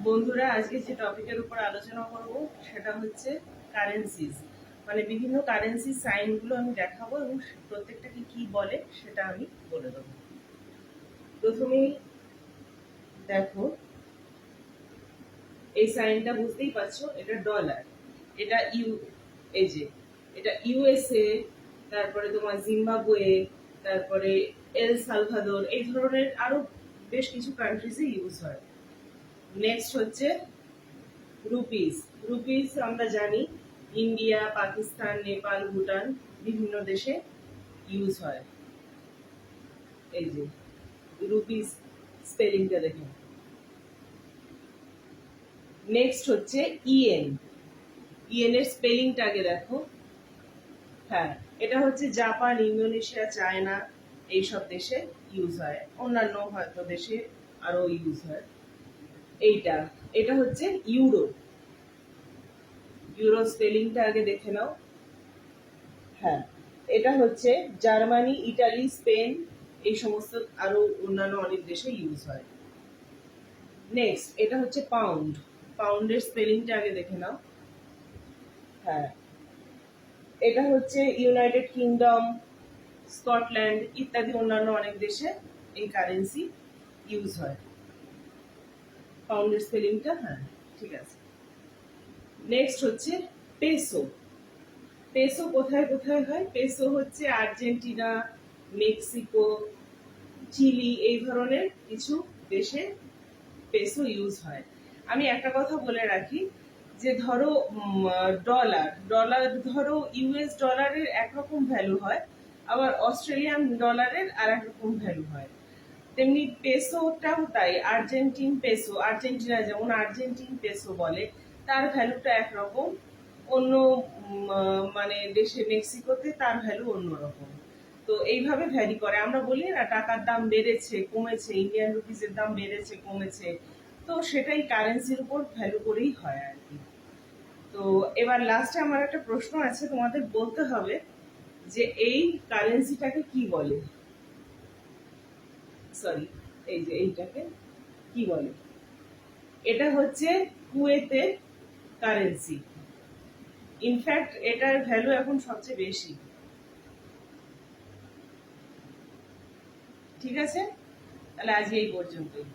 বন্ধুরা, আজকে যে টপিকের উপর আলোচনা করব সেটা হচ্ছে কারেন্সিজ। মানে বিভিন্ন কারেন্সি সাইনগুলো আমি দেখাবো এবং প্রত্যেকটাকে কি বলে সেটা আমি বলে দেবো। প্রথমেই দেখো, এই সাইনটা বুঝতেই পারছো, এটা ডলার, এটা এই যে এটা ইউএসএ, তারপরে তোমার জিম্বাবুয়ে, তারপরে এল সালভাদোর, এই ধরনের আরো বেশ কিছু কান্ট্রিজে ইউজ হয়। নেক্সট হচ্ছে রুপিস। রুপিস আমরা জানি ইন্ডিয়া, পাকিস্তান, নেপাল, ভুটান বিভিন্ন দেশে ইউজ হয়। এই যে রুপিস স্পেলিংটা দেখুন। নেক্সট হচ্ছে ইএন। ইএন এর স্পেলিংটা আগে দেখো। হ্যাঁ, এটা হচ্ছে জাপান, ইন্দোনেশিয়া, চায়না এইসব দেশে ইউজ হয়, অন্যান্য হয়তো দেশে আরো ইউজ হয়। এটা হচ্ছে ইউরো। ইউরো স্পেলিংটা আগে দেখে নাও। হ্যাঁ, এটা হচ্ছে জার্মানি, ইটালি, স্পেন এই সমস্ত আরো অন্যান্য অনেক দেশে ইউজ হয়। নেক্সট, এটা হচ্ছে পাউন্ড। পাউন্ডের স্পেলিংটা আগে দেখে নাও। হ্যাঁ, এটা হচ্ছে ইউনাইটেড কিংডম, স্কটল্যান্ড ইত্যাদি অন্যান্য অনেক দেশে এই কারেন্সি ইউজ হয়। পাউন্ডের স্পেলিংটা হ্যাঁ ঠিক আছে। নেক্সট হচ্ছে পেসো। পেসো কোথায় কোথায় হয়? পেসো হচ্ছে আর্জেন্টিনা, মেক্সিকো, চিলি এই ধরনের কিছু দেশে পেসো ইউজ হয়। আমি একটা কথা বলে রাখি যে ধরো ডলার ডলার ধরো ইউএস ডলারের একরকম ভ্যালু হয়, আবার অস্ট্রেলিয়ান ডলারের আর এক রকম ভ্যালু হয়। তেমনি পেসোটাও তাই, আর্জেন্টিন পেসো, আর্জেন্টিনা যেমন আর্জেন্টিন পেসো বলে, তার ভ্যালুটা একরকম। অন্য মানে দেশে মেক্সিকোতে তার ভ্যালু অন্যরকম। তো এইভাবে ভ্যারি করে। আমরা বলি না টাকার দাম বেড়েছে কমেছে, ইন্ডিয়ান রুপিসের দাম বেড়েছে কমেছে, তো সেটাই কারেন্সির উপর ভ্যালু করেই হয় আর কি। তো এবার লাস্টে আমার একটা প্রশ্ন আছে, তোমাদের বলতে হবে যে এই কারেন্সিটাকে কি বলে। সরি, এই যে এইটাকে কি বলে? এটা হচ্ছে কুয়েতের কারেন্সি। ইনফ্যাক্ট এটার ভ্যালু এখন সবচেয়ে বেশি। ঠিক আছে, তাহলে আজ এই পর্যন্তই।